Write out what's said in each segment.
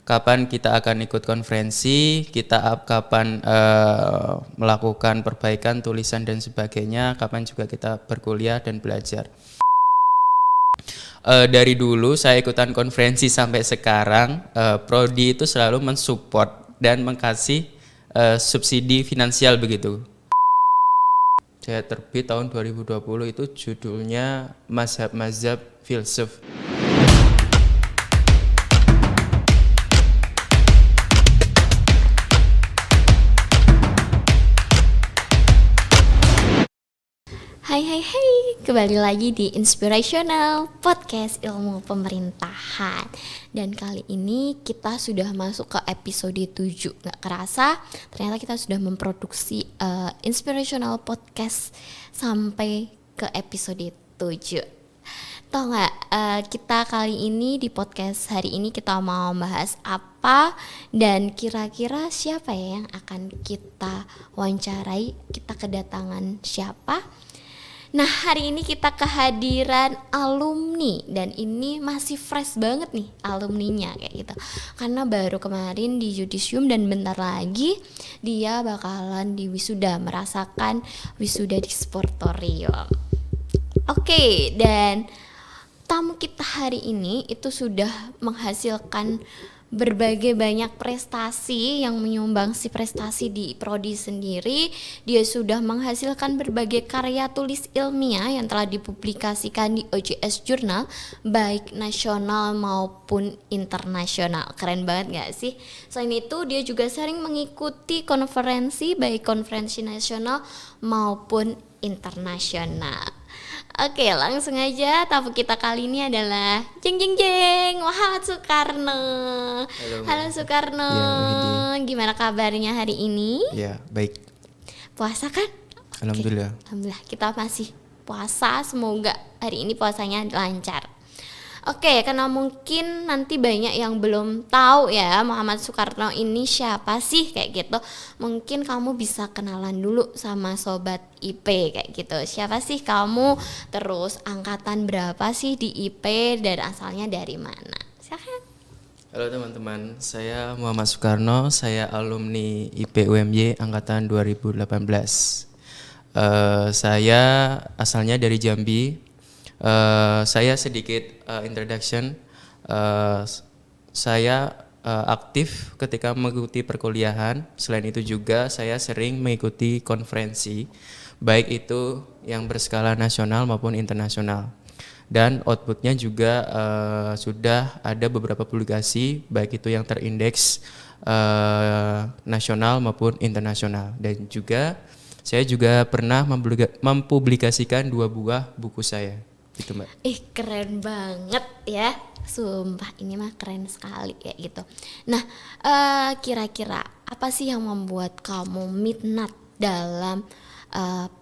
kapan kita akan ikut konferensi, kapan melakukan perbaikan tulisan dan sebagainya, kapan juga kita berkuliah dan belajar. Dari dulu saya ikutan konferensi sampai sekarang, Prodi itu selalu mensupport dan mengkasih subsidi finansial begitu. Saya terbit tahun 2020 itu judulnya Mazhab Filsuf. Hai, kembali lagi di Inspirational Podcast Ilmu Pemerintahan. Dan kali ini kita sudah masuk ke episode 7. Gak kerasa, ternyata kita sudah memproduksi Inspirational Podcast sampai ke episode 7. Tahu gak, kita kali ini di podcast hari ini kita mau bahas apa dan kira-kira siapa ya yang akan kita wawancarai, kita kedatangan siapa? Nah, hari ini kita kehadiran alumni dan ini masih fresh banget nih alumninya kayak gitu. Karena baru kemarin di Yudisium dan bentar lagi dia bakalan diwisuda, merasakan wisuda di sportorium. Oke, dan tamu kita hari ini itu sudah menghasilkan berbagai banyak prestasi yang menyumbangsi prestasi di prodi sendiri. Dia sudah menghasilkan berbagai karya tulis ilmiah yang telah dipublikasikan di OJS Journal baik nasional maupun internasional. Keren banget gak sih? Selain itu dia juga sering mengikuti konferensi baik konferensi nasional maupun internasional. Oke, langsung aja. Tamu kita kali ini adalah Muhammad Soekarno. Halo Soekarno. Ya, gimana kabarnya hari ini? Ya, baik. Puasa kan? Alhamdulillah. Alhamdulillah, kita masih puasa. Semoga hari ini puasanya lancar. Oke, karena mungkin nanti banyak yang belum tahu ya Muhammad Soekarno ini siapa sih kayak gitu. Mungkin kamu bisa kenalan dulu sama sobat IP kayak gitu. Siapa sih kamu? Terus angkatan berapa sih di IP dan asalnya dari mana? Silakan. Halo teman-teman, saya Muhammad Soekarno, saya alumni IP UMY angkatan 2018. Saya asalnya dari Jambi. Saya sedikit introduction. Saya aktif ketika mengikuti perkuliahan. Selain itu juga saya sering mengikuti konferensi, baik itu yang berskala nasional maupun internasional. Dan outputnya juga sudah ada beberapa publikasi, baik itu yang terindeks nasional maupun internasional. Dan juga saya juga pernah mempublikasikan 2 buah buku saya. Gitu, Mbak. Keren banget ya. Sumpah ini mah keren sekali kayak gitu. Nah, kira-kira apa sih yang membuat kamu minat dalam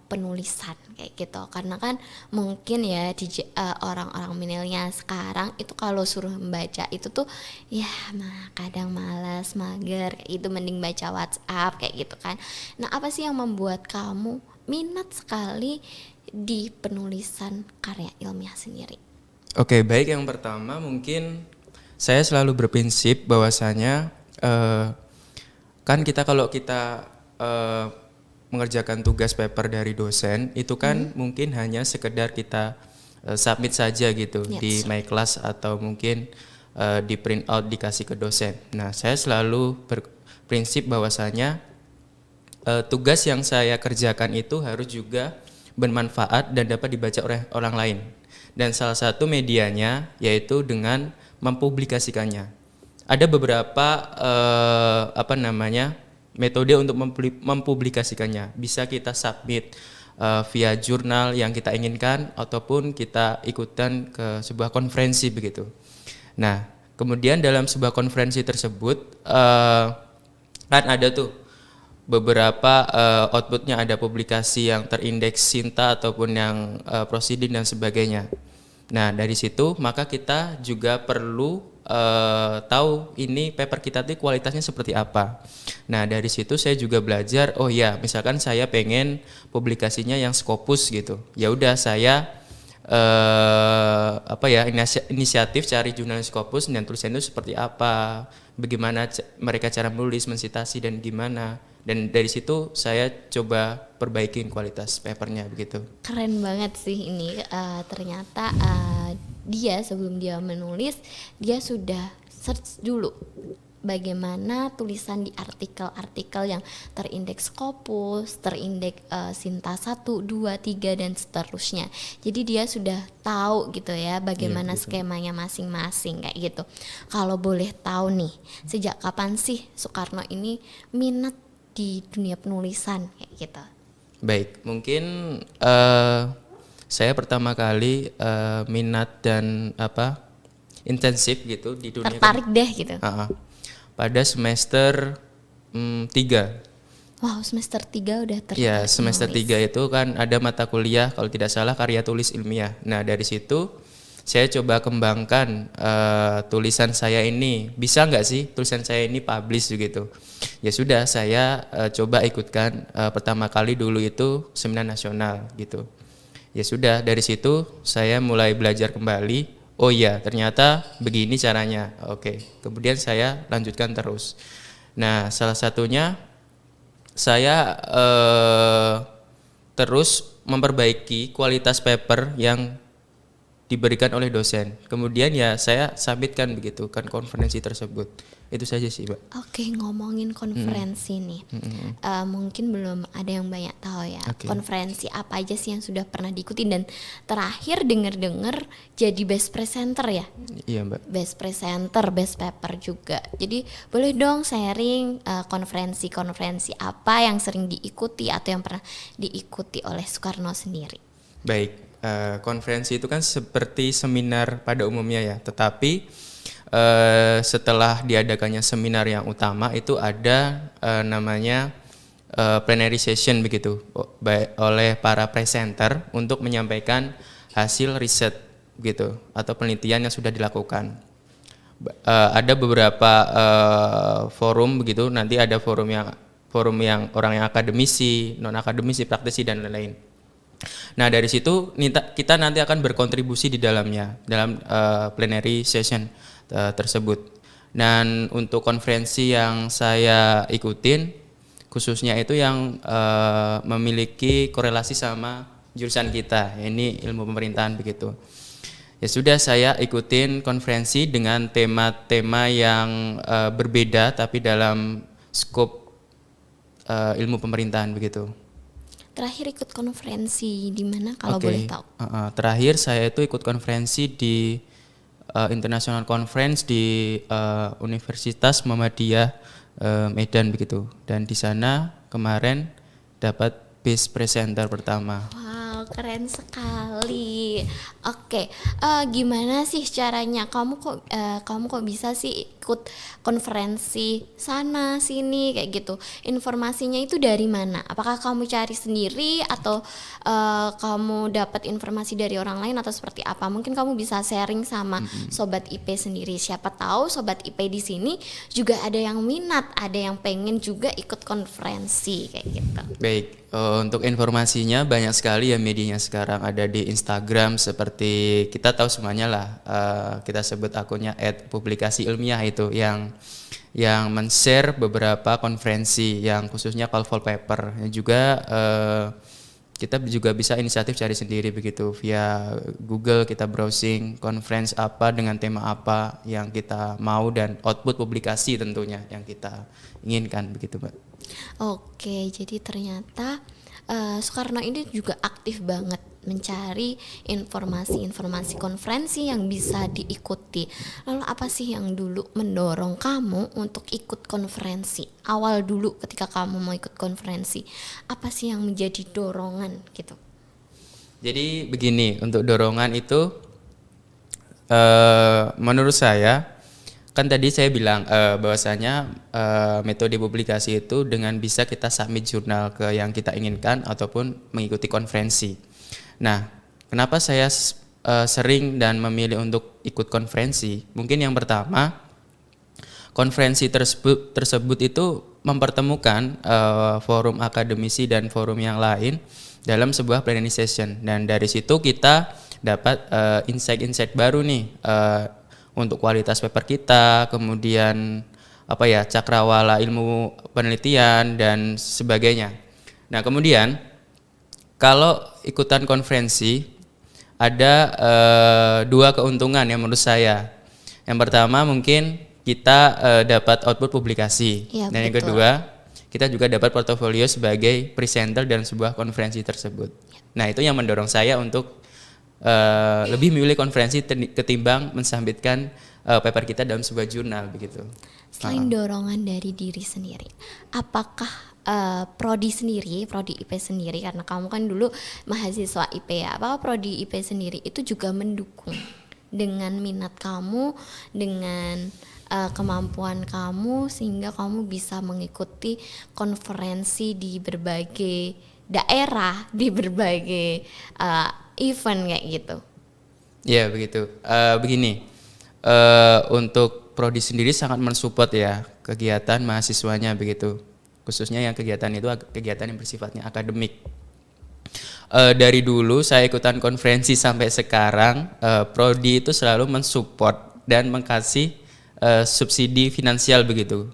penulisan kayak gitu? Karena kan mungkin ya di orang-orang milenial sekarang itu kalau suruh membaca itu tuh ya kadang malas, mager kayak gitu, mending baca WhatsApp kayak gitu kan. Nah, apa sih yang membuat kamu minat sekali di penulisan karya ilmiah sendiri? Oke, baik, yang pertama mungkin saya selalu berprinsip bahwasanya kan kalau kita mengerjakan tugas paper dari dosen itu kan mungkin hanya sekedar kita submit saja gitu di my class atau mungkin di print out dikasih ke dosen. Nah, saya selalu berprinsip bahwasanya tugas yang saya kerjakan itu harus juga bermanfaat dan dapat dibaca oleh orang lain. Dan salah satu medianya yaitu dengan mempublikasikannya. Ada beberapa metode untuk mempublikasikannya. Bisa kita submit via jurnal yang kita inginkan ataupun kita ikutan ke sebuah konferensi begitu. Nah, kemudian dalam sebuah konferensi tersebut kan ada tuh beberapa outputnya, ada publikasi yang terindeks Sinta ataupun yang proceeding dan sebagainya. Nah, dari situ maka kita juga perlu tahu ini paper kita tuh kualitasnya seperti apa. Nah, dari situ saya juga belajar, oh ya, misalkan saya pengen publikasinya yang Scopus gitu. Ya udah saya inisiatif cari jurnal Scopus dan tulisannya itu seperti apa, bagaimana mereka cara menulis, mensitasi dan gimana. Dan dari situ saya coba perbaikin kualitas papernya begitu. Keren banget sih ini. Ternyata dia sebelum dia menulis dia sudah search dulu bagaimana tulisan di artikel-artikel yang terindeks Scopus, terindeks Sinta 1, 2, 3 dan seterusnya. Jadi dia sudah tahu gitu ya bagaimana skemanya masing-masing kayak gitu. Kalau boleh tahu nih, sejak kapan sih Soekarno ini minat di dunia penulisan kayak gitu? Baik, mungkin saya pertama kali minat dan intensif gitu di dunia tertarik deh gitu. Pada semester 3. Wow, semester 3 udah tertarik. Ya, semester 3 itu kan ada mata kuliah kalau tidak salah karya tulis ilmiah. Nah, dari situ saya coba kembangkan tulisan saya ini. Bisa nggak sih tulisan saya ini publish gitu? Ya sudah, saya coba ikutkan pertama kali dulu itu seminar nasional gitu. Ya sudah, dari situ saya mulai belajar kembali. Oh iya, ternyata begini caranya. Oke, kemudian saya lanjutkan terus. Nah, salah satunya saya terus memperbaiki kualitas paper yang diberikan oleh dosen. Kemudian ya saya submitkan begitu kan konferensi tersebut. Itu saja sih, Mbak. Oke, ngomongin konferensi nih. Mungkin belum ada yang banyak tahu ya. Konferensi apa aja sih yang sudah pernah diikuti dan terakhir dengar-dengar jadi best presenter ya? Iya, Mbak. Best presenter, best paper juga. Jadi boleh dong sharing konferensi-konferensi apa yang sering diikuti atau yang pernah diikuti oleh Soekarno sendiri. Baik, konferensi itu kan seperti seminar pada umumnya ya, tetapi setelah diadakannya seminar yang utama itu ada namanya plenary session begitu oleh para presenter untuk menyampaikan hasil riset gitu atau penelitian yang sudah dilakukan. Ada beberapa forum begitu, nanti ada forum yang orang yang akademisi, non akademisi, praktisi dan lain-lain. Nah, dari situ kita nanti akan berkontribusi di dalamnya dalam plenary session tersebut. Dan untuk konferensi yang saya ikutin khususnya itu yang memiliki korelasi sama jurusan kita, ini ilmu pemerintahan begitu. Ya sudah, saya ikutin konferensi dengan tema-tema yang berbeda tapi dalam skop ilmu pemerintahan begitu. Terakhir ikut konferensi di mana kalau boleh tahu? Terakhir saya itu ikut konferensi di International Conference di Universitas Muhammadiyah Medan begitu. Dan di sana kemarin dapat best presenter pertama. Wow, keren sekali. Oke, gimana sih caranya? Kamu kok bisa sih ikut konferensi sana sini kayak gitu? Informasinya itu dari mana? Apakah kamu cari sendiri atau kamu dapat informasi dari orang lain atau seperti apa? Mungkin kamu bisa sharing sama sobat IP sendiri. Siapa tahu sobat IP di sini juga ada yang minat, ada yang pengen juga ikut konferensi kayak gitu. Baik, untuk informasinya banyak sekali ya medianya sekarang, ada di Instagram seperti kita tahu semuanya lah, kita sebut akunnya @publikasi ilmiah itu yang men-share beberapa konferensi yang khususnya call for paper. Yang juga kita juga bisa inisiatif cari sendiri begitu via Google, kita browsing conference apa dengan tema apa yang kita mau dan output publikasi tentunya yang kita inginkan begitu, Mbak. Oke, jadi ternyata Soekarno ini juga aktif banget mencari informasi-informasi konferensi yang bisa diikuti. Lalu apa sih yang dulu mendorong kamu untuk ikut konferensi? Awal dulu ketika kamu mau ikut konferensi, apa sih yang menjadi dorongan gitu? Jadi begini, untuk dorongan itu menurut saya, kan tadi saya bilang bahwasanya metode publikasi itu dengan bisa kita submit jurnal ke yang kita inginkan ataupun mengikuti konferensi. Nah, kenapa saya sering dan memilih untuk ikut konferensi? Mungkin yang pertama, konferensi tersebut itu mempertemukan forum akademisi dan forum yang lain dalam sebuah plenary session, dan dari situ kita dapat insight-insight baru nih untuk kualitas paper kita, kemudian cakrawala ilmu penelitian dan sebagainya. Nah, kemudian kalau ikutan konferensi ada dua keuntungan yang menurut saya. Yang pertama mungkin kita dapat output publikasi, Ya, dan yang betul. kedua kita juga dapat portofolio sebagai presenter dalam sebuah konferensi tersebut. Nah, itu yang mendorong saya untuk lebih memilih konferensi ketimbang mensubmitkan paper kita dalam sebuah jurnal begitu. Selain dorongan dari diri sendiri, apakah prodi IP sendiri, karena kamu kan dulu mahasiswa IP ya, apakah prodi IP sendiri itu juga mendukung dengan minat kamu, dengan kemampuan kamu, sehingga kamu bisa mengikuti konferensi di berbagai daerah, di berbagai event kayak gitu? Ya begitu. Begini, untuk prodi sendiri sangat mensupport ya kegiatan mahasiswanya begitu. Khususnya yang kegiatan itu kegiatan yang bersifatnya akademik. Dari dulu saya ikutan konferensi sampai sekarang, prodi itu selalu mensupport dan mengkasih subsidi finansial begitu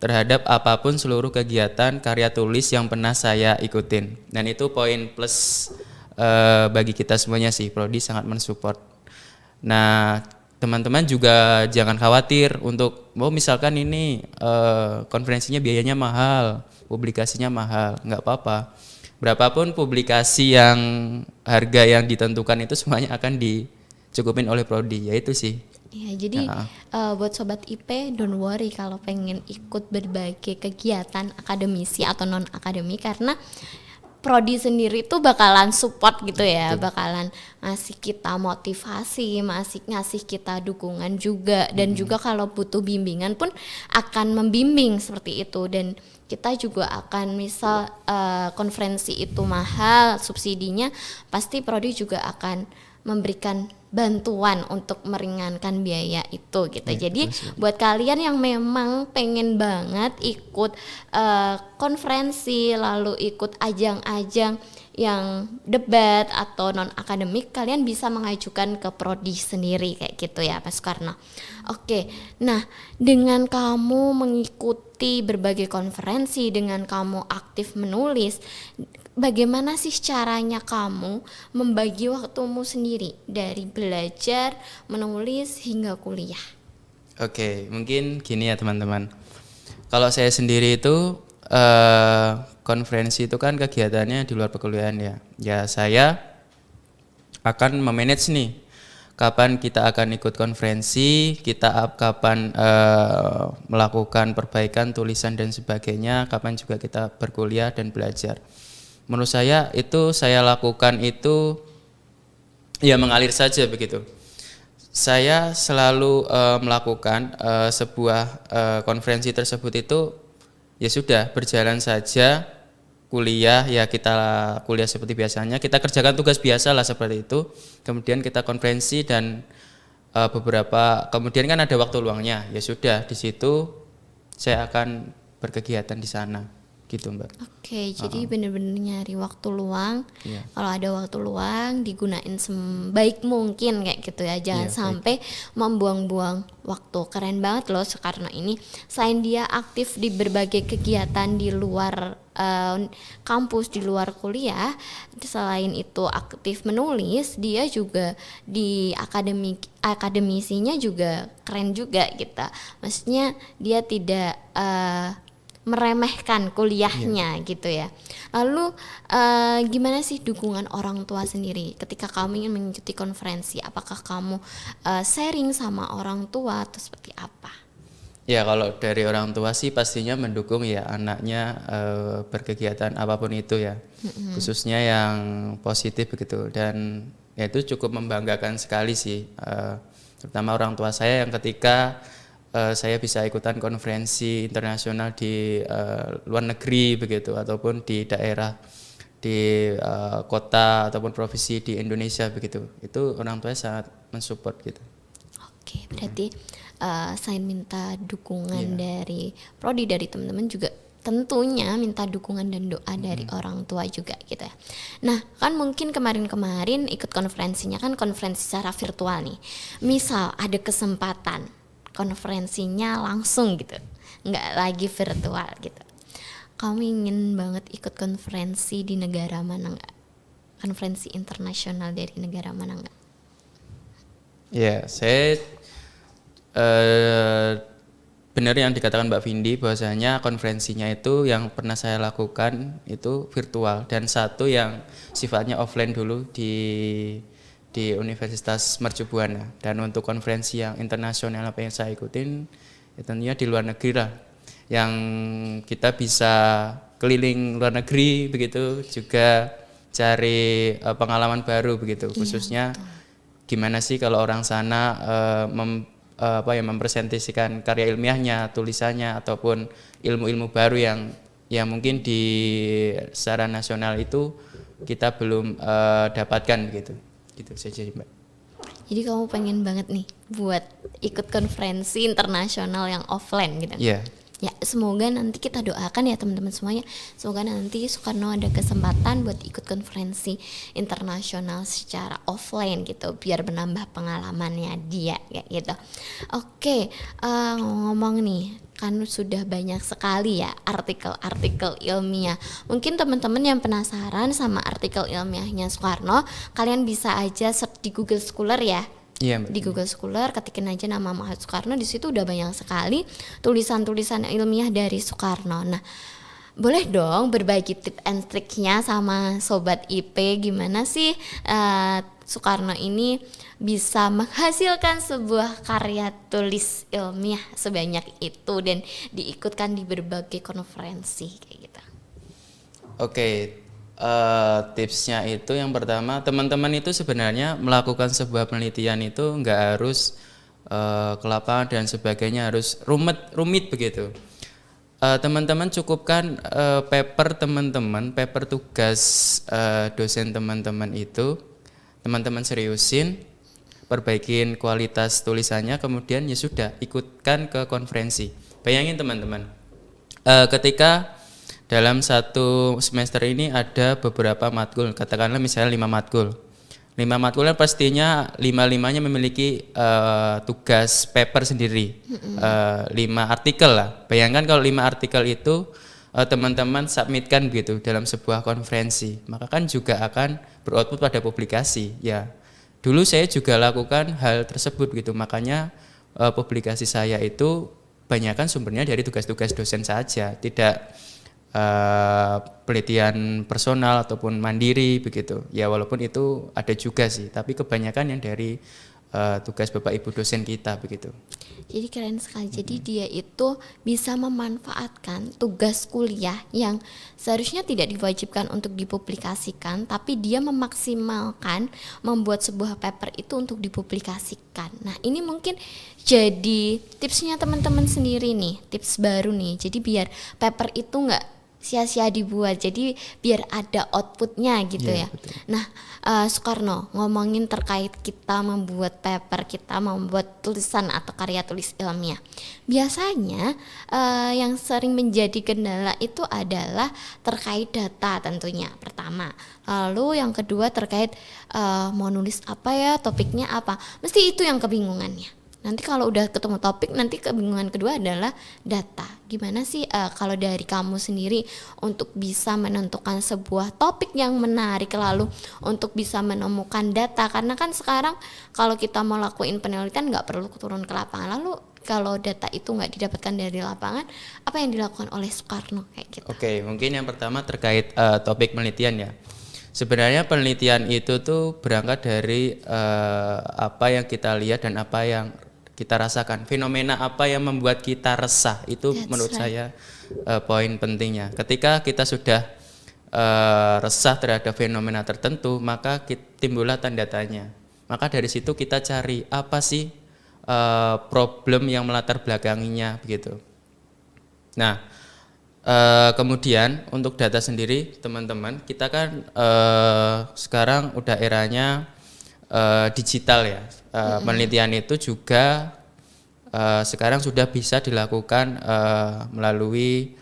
terhadap apapun seluruh kegiatan karya tulis yang pernah saya ikutin. Dan itu poin plus bagi kita semuanya sih, prodi sangat mensupport. Nah, teman-teman juga jangan khawatir untuk misalkan ini konferensinya biayanya mahal, publikasinya mahal, nggak apa-apa. Berapapun publikasi yang harga yang ditentukan itu semuanya akan dicukupin oleh prodi, yaitu sih. Ya, jadi buat sobat IP, don't worry kalau pengen ikut berbagai kegiatan akademisi atau non akademik, karena prodi sendiri tuh bakalan support gitu ya. Betul. Bakalan ngasih kita motivasi, ngasih kita dukungan juga, dan juga kalau butuh bimbingan pun akan membimbing seperti itu. Dan kita juga akan misal konferensi itu mahal, subsidinya pasti prodi juga akan memberikan bantuan untuk meringankan biaya itu gitu. Jadi buat kalian yang memang pengen banget ikut konferensi, lalu ikut ajang-ajang yang debat atau non akademik, kalian bisa mengajukan ke prodi sendiri kayak gitu ya Mas Soekarno. Oke, nah dengan kamu mengikuti berbagai konferensi, dengan kamu aktif menulis, bagaimana sih caranya kamu membagi waktumu sendiri dari belajar, menulis hingga kuliah? Oke, mungkin gini ya teman-teman. Kalau saya sendiri itu konferensi itu kan kegiatannya di luar perkuliahan ya. Ya saya akan memanage nih kapan kita akan ikut konferensi, kita kapan melakukan perbaikan tulisan dan sebagainya, kapan juga kita berkuliah dan belajar. Menurut saya itu saya lakukan itu ya mengalir saja begitu. Saya selalu melakukan sebuah konferensi tersebut itu ya sudah berjalan saja, kuliah ya kita kuliah seperti biasanya, kita kerjakan tugas biasa lah seperti itu, kemudian kita konferensi dan kemudian kan ada waktu luangnya, ya sudah di situ saya akan berkegiatan di sana gitu Mbak. Oke, jadi benar-benar nyari waktu luang. Iya. Kalau ada waktu luang digunain sebaik mungkin kayak gitu ya. Jangan sampai membuang-buang waktu. Keren banget loh Soekarno ini. Selain dia aktif di berbagai kegiatan di luar kampus, di luar kuliah, selain itu aktif menulis, dia juga di akademisinya juga keren juga gitu. Maksudnya dia tidak meremehkan kuliahnya gitu ya. Lalu gimana sih dukungan orang tua sendiri ketika kamu ingin mengikuti konferensi? Apakah kamu sharing sama orang tua atau seperti apa? Ya kalau dari orang tua sih pastinya mendukung ya anaknya berkegiatan apapun itu ya, khususnya yang positif begitu, dan ya itu cukup membanggakan sekali sih, terutama orang tua saya yang ketika saya bisa ikutan konferensi internasional di luar negeri begitu, ataupun di daerah di kota ataupun provinsi di Indonesia begitu, itu orang tua sangat mensupport gitu. Oke, berarti selain minta dukungan dari prodi, dari teman-teman, juga tentunya minta dukungan dan doa dari orang tua juga gitu ya. Nah kan mungkin kemarin-kemarin ikut konferensinya kan konferensi secara virtual nih. Misal ada kesempatan konferensinya langsung gitu, nggak lagi virtual gitu. Kamu ingin banget ikut konferensi di negara mana nggak? Konferensi internasional dari negara mana nggak? Ya, saya benar yang dikatakan Mbak Vindi bahwasanya konferensinya itu yang pernah saya lakukan itu virtual dan satu yang sifatnya offline dulu di Universitas Mercu Buana. Dan untuk konferensi yang internasional apa yang saya ikutin ya tentunya di luar negeri lah, yang kita bisa keliling luar negeri begitu, juga cari pengalaman baru begitu, khususnya gimana sih kalau orang sana mempresentasikan karya ilmiahnya, tulisannya ataupun ilmu-ilmu baru yang mungkin di secara nasional itu kita belum dapatkan gitu. Gitu saja, Mbak. Jadi kamu pengen banget nih buat ikut konferensi internasional yang offline gitu. Iya. Ya, semoga nanti kita doakan ya teman-teman semuanya. Semoga nanti Soekarno ada kesempatan buat ikut konferensi internasional secara offline gitu, biar menambah pengalamannya dia kayak gitu. Oke, ngomong nih, kan sudah banyak sekali ya artikel-artikel ilmiah. Mungkin teman-teman yang penasaran sama artikel ilmiahnya Soekarno, kalian bisa aja search di Google Scholar ya. Iya, Mbak. Di Google Scholar ketikin aja nama Muhammad Soekarno, di situ udah banyak sekali tulisan-tulisan ilmiah dari Soekarno. Nah, boleh dong berbagi tips and triknya sama sobat IP, gimana sih Soekarno ini bisa menghasilkan sebuah karya tulis ilmiah sebanyak itu dan diikutkan di berbagai konferensi kayak gitu. Oke, tipsnya itu yang pertama, teman-teman itu sebenarnya melakukan sebuah penelitian itu nggak harus ke lapangan dan sebagainya harus rumit begitu. Teman-teman cukupkan paper tugas dosen teman-teman itu, teman-teman seriusin, perbaikin kualitas tulisannya, kemudian ya sudah ikutkan ke konferensi. Bayangin teman-teman, ketika dalam satu semester ini ada beberapa matkul, katakanlah misalnya 5 matkul. 5 matkul kan pastinya 5-5-nya memiliki tugas paper sendiri, 5 artikel lah. Bayangkan kalau 5 artikel itu teman-teman submitkan begitu dalam sebuah konferensi, maka kan juga akan beroutput pada publikasi. Ya, dulu saya juga lakukan hal tersebut gitu, makanya publikasi saya itu banyakkan sumbernya dari tugas-tugas dosen saja, tidak penelitian personal ataupun mandiri begitu. Ya walaupun itu ada juga sih, tapi kebanyakan yang dari tugas Bapak Ibu dosen kita begitu. Jadi keren sekali. Jadi dia itu bisa memanfaatkan tugas kuliah yang seharusnya tidak diwajibkan untuk dipublikasikan, tapi dia memaksimalkan membuat sebuah paper itu untuk dipublikasikan. Nah, ini mungkin jadi tipsnya teman-teman sendiri nih, tips baru nih. Jadi biar paper itu nggak sia-sia dibuat, jadi biar ada outputnya gitu ya. Betul. Nah, Soekarno, ngomongin terkait kita membuat paper, kita membuat tulisan atau karya tulis ilmiah. Biasanya yang sering menjadi kendala itu adalah terkait data tentunya pertama. Lalu yang kedua terkait mau nulis apa ya, topiknya apa. Mesti itu yang kebingungannya. Nanti kalau udah ketemu topik, nanti kebingungan kedua adalah data. Gimana sih kalau dari kamu sendiri untuk bisa menentukan sebuah topik yang menarik, lalu untuk bisa menemukan data? Karena kan sekarang kalau kita mau lakuin penelitian nggak perlu turun ke lapangan. Lalu kalau data itu nggak didapatkan dari lapangan, apa yang dilakukan oleh Soekarno kayak gitu? Oke, mungkin yang pertama terkait topik penelitian ya. Sebenarnya penelitian itu tuh berangkat dari apa yang kita lihat dan apa yang kita rasakan, fenomena apa yang membuat kita resah, itu menurut saya poin pentingnya. Ketika kita sudah resah terhadap fenomena tertentu, maka timbullah tanda tanya. Maka dari situ kita cari apa sih problem yang melatar belakanginya begitu. Nah, kemudian untuk data sendiri teman-teman, kita kan sekarang udah eranya digital ya. Penelitian itu juga sekarang sudah bisa dilakukan melalui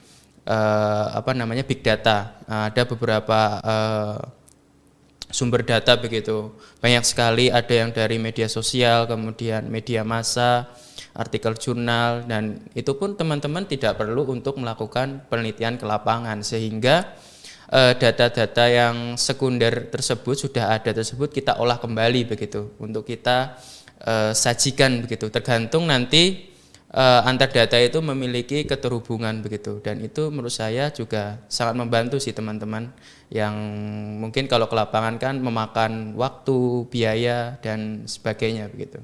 big data. Ada beberapa sumber data begitu, banyak sekali, ada yang dari media sosial, kemudian media massa, artikel jurnal, dan itu pun teman-teman tidak perlu untuk melakukan penelitian ke lapangan, sehingga data-data yang sekunder tersebut sudah ada tersebut kita olah kembali begitu untuk kita sajikan begitu, tergantung nanti antar data itu memiliki keterhubungan begitu, dan itu menurut saya juga sangat membantu sih teman-teman yang mungkin kalau ke lapangan kan memakan waktu, biaya dan sebagainya begitu.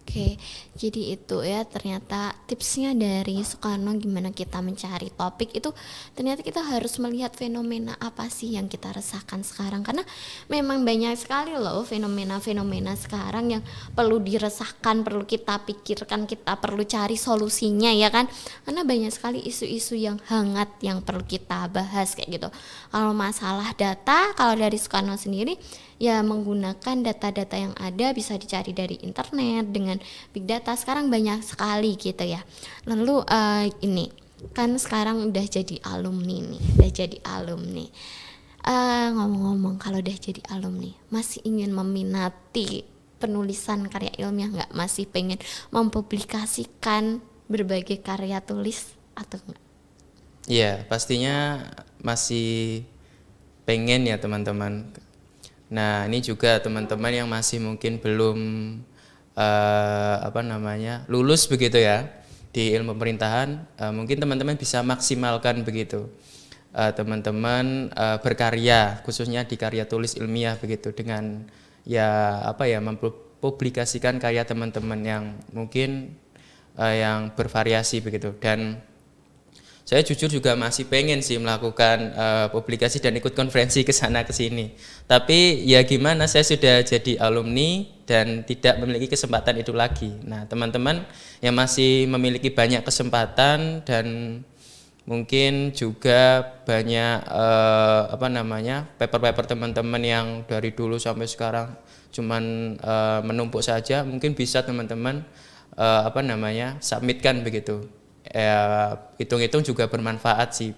Oke, jadi itu ya ternyata tipsnya dari Soekarno gimana kita mencari topik itu, ternyata kita harus melihat fenomena apa sih yang kita rasakan sekarang, karena memang banyak sekali loh fenomena-fenomena sekarang yang perlu diresahkan, perlu kita pikirkan, kita perlu cari solusinya ya kan, karena banyak sekali isu-isu yang hangat yang perlu kita bahas kayak gitu. Kalau masalah data, kalau dari Soekarno sendiri ya menggunakan data-data yang ada, bisa dicari dari internet dengan big data, sekarang banyak sekali gitu ya. Lalu ini kan sekarang udah jadi alumni nih, ngomong-ngomong kalau udah jadi alumni masih ingin meminati penulisan karya ilmiah nggak, masih pengen mempublikasikan berbagai karya tulis atau enggak? Iya, pastinya masih pengen ya teman-teman. Nah, ini juga teman-teman yang masih mungkin belum lulus begitu ya di ilmu pemerintahan, mungkin teman-teman bisa maksimalkan begitu. Teman-teman berkarya khususnya di karya tulis ilmiah begitu, dengan mempublikasikan karya teman-teman yang mungkin yang bervariasi begitu. Dan saya jujur juga masih pengen sih melakukan publikasi dan ikut konferensi ke sana ke sini. Tapi ya gimana, saya sudah jadi alumni dan tidak memiliki kesempatan itu lagi. Nah, teman-teman yang masih memiliki banyak kesempatan dan mungkin juga banyak paper-paper teman-teman yang dari dulu sampai sekarang cuman menumpuk saja, mungkin bisa teman-teman submitkan begitu. Hitung-hitung juga bermanfaat sih,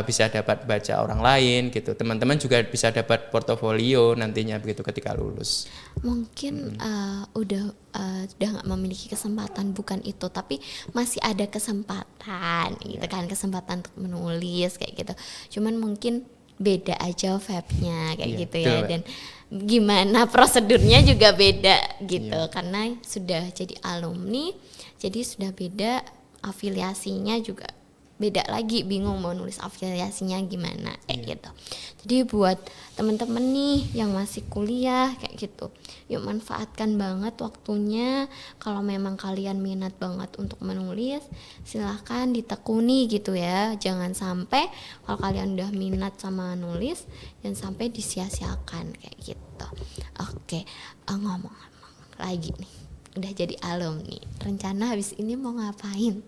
bisa dapat baca orang lain gitu, teman-teman juga bisa dapat portofolio nantinya begitu ketika lulus. Mungkin udah nggak memiliki kesempatan, bukan itu, tapi masih ada kesempatan gitu kan, kesempatan untuk menulis kayak gitu, cuman mungkin beda aja vibe-nya kayak gitu ya, dan gimana prosedurnya juga beda gitu, karena sudah jadi alumni jadi sudah beda, afiliasinya juga beda lagi, bingung mau nulis afiliasinya gimana kayak gitu. Jadi buat teman-teman nih yang masih kuliah kayak gitu, yuk manfaatkan banget waktunya. Kalau memang kalian minat banget untuk menulis, silahkan ditekuni gitu ya, jangan sampai kalau kalian udah minat sama nulis jangan sampai disia-siakan kayak gitu. Oke, ngomong-ngomong lagi nih, udah jadi alumni, rencana habis ini mau ngapain?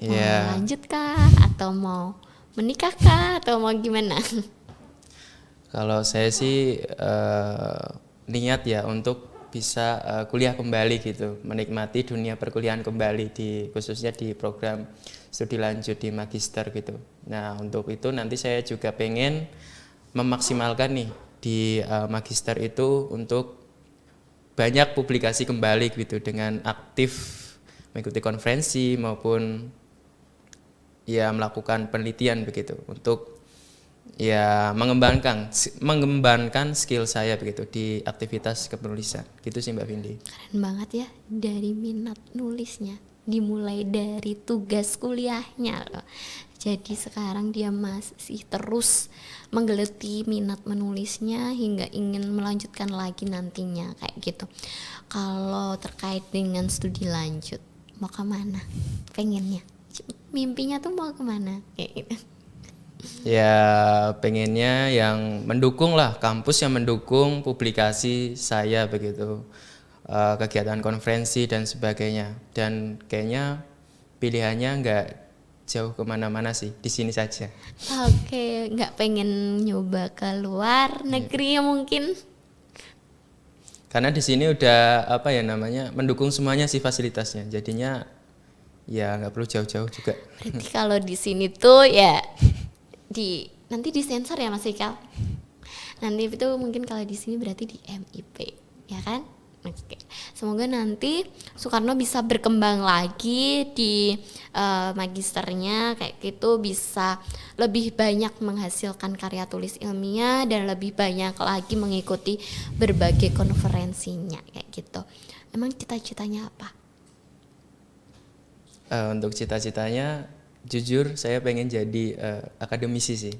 Mau lanjut kah, atau mau menikah kah, atau mau gimana? Kalau saya sih niat ya untuk bisa kuliah kembali gitu, menikmati dunia perkuliahan kembali, khususnya di program studi lanjut di magister gitu. Nah, untuk itu nanti saya juga pengen memaksimalkan nih di magister itu untuk banyak publikasi kembali gitu, dengan aktif mengikuti konferensi maupun ya melakukan penelitian begitu, untuk ya mengembangkan skill saya begitu di aktivitas kepenulisan gitu sih Mbak Vindi. Keren banget ya, dari minat nulisnya dimulai dari tugas kuliahnya loh, jadi sekarang dia masih terus menggeluti minat menulisnya hingga ingin melanjutkan lagi nantinya kayak gitu. Kalau terkait dengan studi lanjut, mau kemana pengennya, mimpinya tuh mau kemana kayak gitu? Ya pengennya yang mendukung lah, kampus yang mendukung publikasi saya begitu, kegiatan konferensi dan sebagainya, dan kayaknya pilihannya nggak jauh kemana-mana sih, di sini saja. Oke, nggak pengen nyoba ke luar negeri ya mungkin? Karena di sini udah mendukung semuanya sih fasilitasnya, jadinya ya nggak perlu jauh-jauh juga. Berarti kalau di sini tuh ya nanti disensor ya Mas Ikal. Nanti itu mungkin kalau di sini berarti di MIP, ya kan? Oke. Semoga nanti Soekarno bisa berkembang lagi di magisternya kayak gitu, bisa lebih banyak menghasilkan karya tulis ilmiah dan lebih banyak lagi mengikuti berbagai konferensinya kayak gitu. Emang cita-citanya apa? Untuk cita-citanya, jujur saya pengen jadi akademisi sih.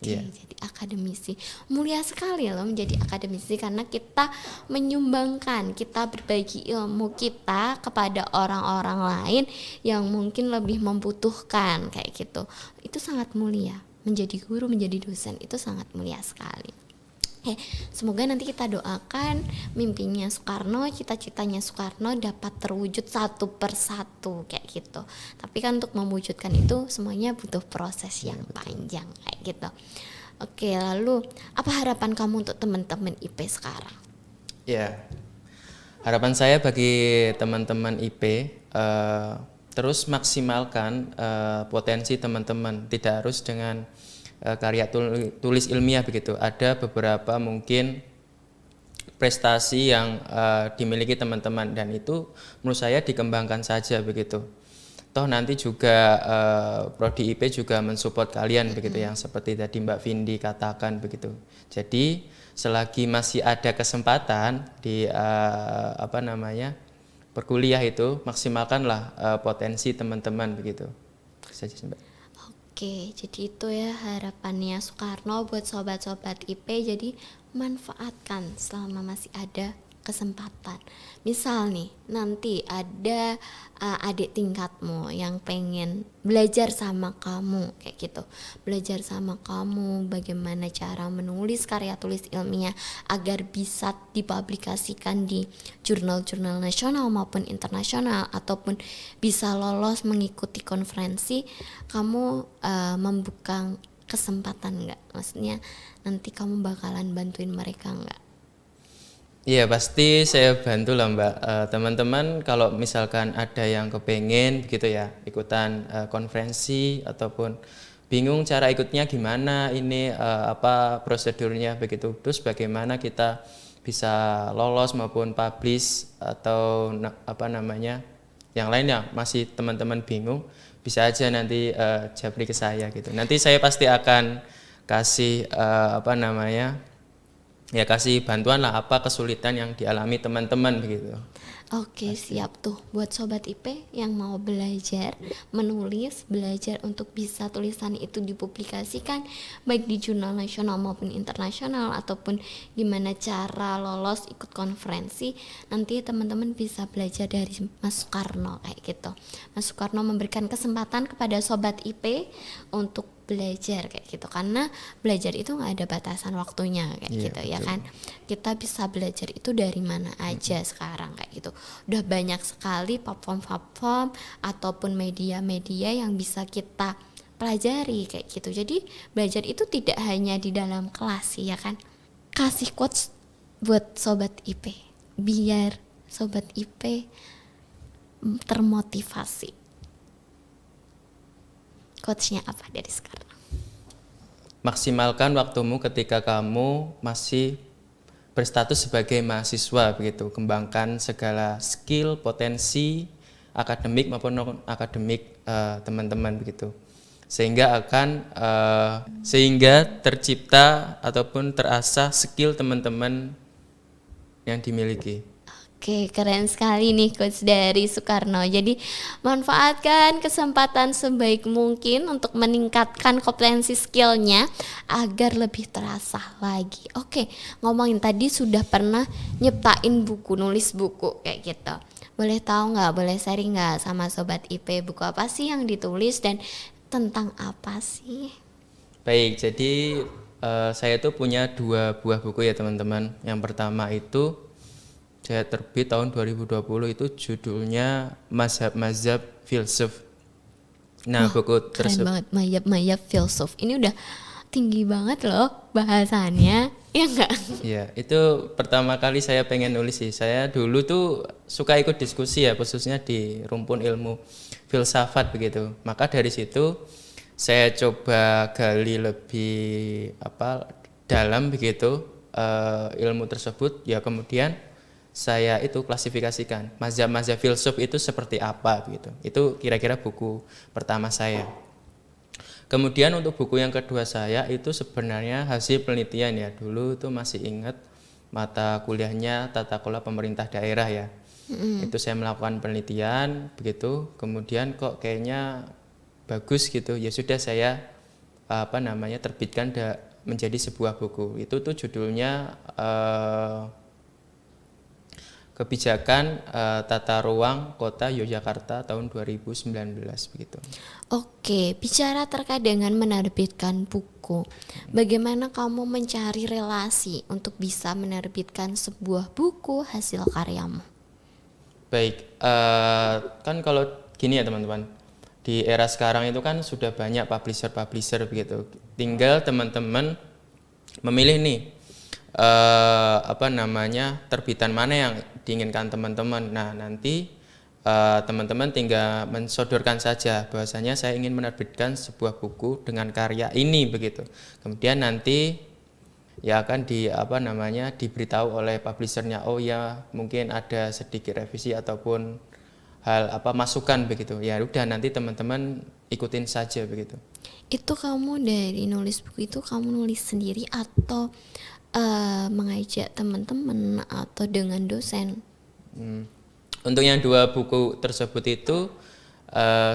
Oke, Iya. jadi akademisi. Mulia sekali loh menjadi akademisi karena kita menyumbangkan, kita berbagi ilmu kita kepada orang-orang lain yang mungkin lebih membutuhkan kayak gitu. Itu sangat mulia. Menjadi guru, menjadi dosen itu sangat mulia sekali. Semoga nanti kita doakan mimpinya Soekarno, cita-citanya Soekarno dapat terwujud satu persatu kayak gitu. Tapi kan untuk mewujudkan itu semuanya butuh proses yang panjang kayak gitu. Oke, lalu apa harapan kamu untuk teman-teman IP sekarang? Ya, harapan saya bagi teman-teman IP terus maksimalkan potensi teman-teman, tidak harus dengan karya tulis ilmiah begitu. Ada beberapa mungkin prestasi yang dimiliki teman-teman dan itu menurut saya dikembangkan saja begitu. Toh nanti juga Prodi IP juga mensupport kalian begitu yang seperti tadi Mbak Vindi katakan begitu. Jadi selagi masih ada kesempatan di berkuliah itu maksimalkanlah potensi teman-teman begitu. Saja Mbak. Oke, jadi itu ya harapannya Soekarno buat sobat-sobat IP. Jadi manfaatkan selama masih ada kesempatan. Misal nih, nanti ada adik tingkatmu yang pengen belajar sama kamu kayak gitu. Belajar sama kamu bagaimana cara menulis karya tulis ilmiah agar bisa dipublikasikan di jurnal-jurnal nasional maupun internasional ataupun bisa lolos mengikuti konferensi. Kamu membuka kesempatan nggak? Maksudnya nanti kamu bakalan bantuin mereka nggak? Iya pasti saya bantu lah Mbak. Teman-teman kalau misalkan ada yang kepengen begitu ya ikutan konferensi ataupun bingung cara ikutnya gimana ini apa prosedurnya begitu, terus bagaimana kita bisa lolos maupun publish atau yang lainnya masih teman-teman bingung, bisa aja nanti japri ke saya gitu. Nanti saya pasti akan kasih kasih bantuan lah apa kesulitan yang dialami teman-teman begitu. Oke, siap tuh buat sobat IP yang mau belajar menulis, belajar untuk bisa tulisan itu dipublikasikan baik di jurnal nasional maupun internasional ataupun gimana cara lolos ikut konferensi. Nanti teman-teman bisa belajar dari Mas Soekarno kayak gitu. Mas Soekarno memberikan kesempatan kepada sobat IP untuk belajar kayak gitu, karena belajar itu nggak ada batasan waktunya kayak gitu ya kan. Kita bisa belajar itu dari mana aja sekarang kayak gitu. Udah banyak sekali platform-platform ataupun media-media yang bisa kita pelajari kayak gitu. Jadi belajar itu tidak hanya di dalam kelas ya kan. Kasih quotes buat sobat IP biar sobat IP termotivasi. Quotesnya apa dari sekarang? Maksimalkan waktumu ketika kamu masih berstatus sebagai mahasiswa begitu. Kembangkan segala skill, potensi akademik maupun non akademik teman-teman begitu. Sehingga tercipta ataupun terasah skill teman-teman yang dimiliki. Oke, keren sekali nih quotes dari Soekarno. Jadi manfaatkan kesempatan sebaik mungkin untuk meningkatkan kompetensi skillnya agar lebih terasa lagi. Oke, ngomongin tadi sudah pernah nyiptain buku, nulis buku kayak gitu. Boleh tahu nggak, boleh sharing nggak sama Sobat IP buku apa sih yang ditulis dan tentang apa sih? Baik, jadi saya tuh punya 2 buah buku ya teman-teman. Yang pertama itu saya terbit tahun 2020 itu judulnya Mazhab Filsuf. Nah, Wah, buku keren tersebut banget, Mayab Filsuf. Ini udah tinggi banget loh bahasannya, ya enggak? ya, itu pertama kali saya pengen nulis sih. Saya dulu tuh suka ikut diskusi ya, khususnya di rumpun ilmu filsafat begitu. Maka dari situ saya coba gali lebih dalam begitu ilmu tersebut ya, kemudian saya itu klasifikasikan mazhab-mazhab filsuf itu seperti apa gitu. Itu kira-kira buku pertama saya. Kemudian untuk buku yang kedua saya itu sebenarnya hasil penelitian ya. Dulu itu masih ingat mata kuliahnya tata kelola pemerintah daerah ya. Itu saya melakukan penelitian begitu. Kemudian kok kayaknya bagus gitu. Ya sudah saya terbitkan menjadi sebuah buku. Itu tuh judulnya Kebijakan Tata Ruang Kota Yogyakarta tahun 2019 begitu. Oke, bicara terkait dengan menerbitkan buku, bagaimana kamu mencari relasi untuk bisa menerbitkan sebuah buku hasil karyamu? Baik, kan kalau gini ya teman-teman, di era sekarang itu kan sudah banyak publisher begitu. Tinggal teman-teman memilih nih terbitan mana yang diinginkan teman-teman. Nah, nanti teman-teman tinggal mensodorkan saja bahwasanya saya ingin menerbitkan sebuah buku dengan karya ini begitu. Kemudian nanti ya akan diberitahu oleh publishernya, oh ya mungkin ada sedikit revisi ataupun masukan begitu. Ya udah nanti teman-teman ikutin saja begitu. Itu kamu dari nulis buku itu kamu nulis sendiri atau mengajak teman-teman atau dengan dosen? Untuk yang dua buku tersebut itu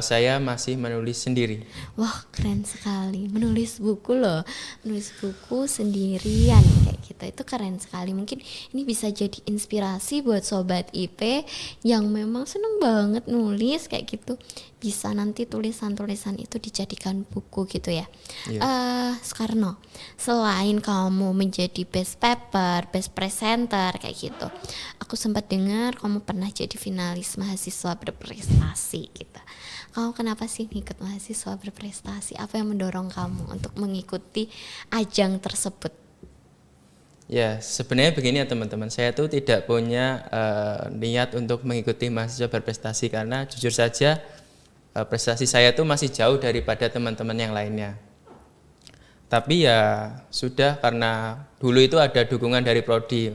saya masih menulis sendiri. Wah, keren sekali, menulis buku loh, menulis buku sendirian kayak gitu, itu keren sekali. Mungkin ini bisa jadi inspirasi buat sobat IP yang memang seneng banget nulis kayak gitu, bisa nanti tulisan-tulisan itu dijadikan buku gitu ya. Soekarno, selain kamu menjadi best paper, best presenter kayak gitu, aku sempat dengar kamu pernah jadi finalis mahasiswa berprestasi gitu. Kamu kenapa sih ngikut mahasiswa berprestasi? Apa yang mendorong kamu untuk mengikuti ajang tersebut? Ya, sebenarnya begini ya teman-teman, saya tuh tidak punya niat untuk mengikuti mahasiswa berprestasi karena jujur saja prestasi saya tuh masih jauh daripada teman-teman yang lainnya. Tapi ya sudah, karena dulu itu ada dukungan dari Prodi,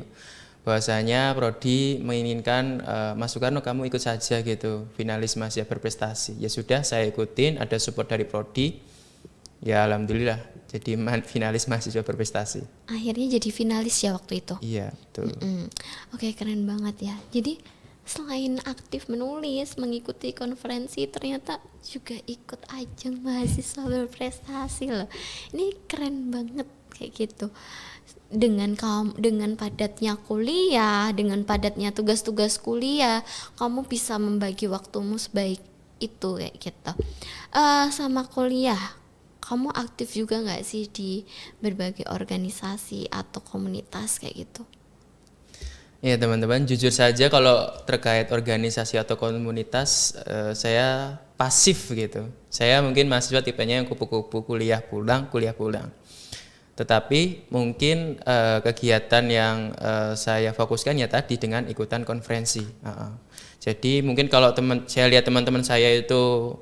bahwasanya Prodi menginginkan Mas Soekarno kamu ikut saja gitu, finalis mahasiswa berprestasi. Ya sudah, saya ikutin, ada support dari Prodi. Ya alhamdulillah jadi finalis mahasiswa berprestasi. Akhirnya jadi finalis ya waktu itu? Iya, betul. Oke, keren banget ya. Jadi selain aktif menulis, mengikuti konferensi, ternyata juga ikut ajang mahasiswa berprestasi loh. Ini keren banget kayak gitu. Dengan padatnya kuliah, dengan padatnya tugas-tugas kuliah, kamu bisa membagi waktumu sebaik itu kayak gitu. Sama kuliah, kamu aktif juga nggak sih di berbagai organisasi atau komunitas kayak gitu? Ya teman-teman, jujur saja kalau terkait organisasi atau komunitas saya pasif gitu. Saya mungkin mahasiswa tipenya yang kupu-kupu, kuliah pulang. Tetapi mungkin kegiatan yang saya fokuskan ya tadi dengan ikutan konferensi. Jadi mungkin kalau saya lihat teman-teman saya itu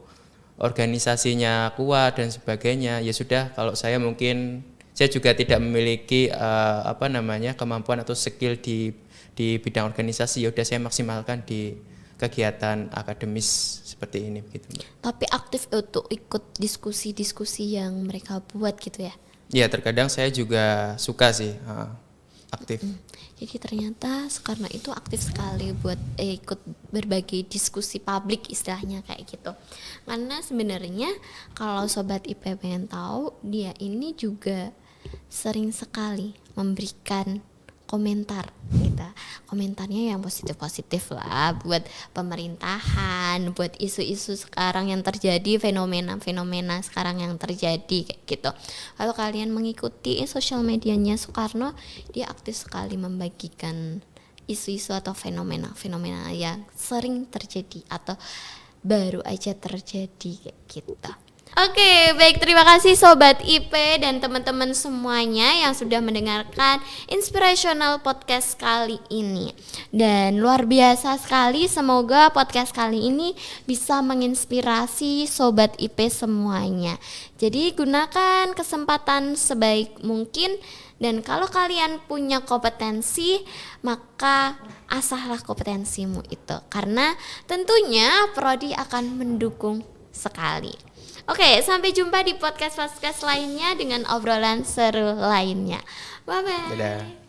organisasinya kuat dan sebagainya, ya sudah, kalau saya mungkin saya juga tidak memiliki kemampuan atau skill di bidang organisasi, ya udah saya maksimalkan di kegiatan akademis seperti ini begitu. Tapi aktif untuk ikut diskusi-diskusi yang mereka buat gitu ya? Ya, terkadang saya juga suka sih aktif. Jadi ternyata karena itu aktif sekali buat ikut berbagai diskusi publik istilahnya kayak gitu. Karena sebenarnya kalau sobat IP pengen tahu, dia ini juga sering sekali memberikan komentar gitu. Komentarnya yang positif-positif lah buat pemerintahan, buat isu-isu sekarang yang terjadi, fenomena-fenomena sekarang yang terjadi kayak gitu. Kalau kalian mengikuti sosial medianya Soekarno, dia aktif sekali membagikan isu-isu atau fenomena-fenomena yang sering terjadi atau baru aja terjadi kayak gitu. Oke, baik, terima kasih Sobat IP dan teman-teman semuanya yang sudah mendengarkan Inspirational Podcast kali ini. Dan luar biasa sekali, semoga podcast kali ini bisa menginspirasi Sobat IP semuanya. Jadi gunakan kesempatan sebaik mungkin Dan kalau kalian punya kompetensi, maka asahlah kompetensimu itu. Karena tentunya prodi akan mendukung sekali. Oke, sampai jumpa di podcast lainnya dengan obrolan seru lainnya. Bye-bye. Dadah.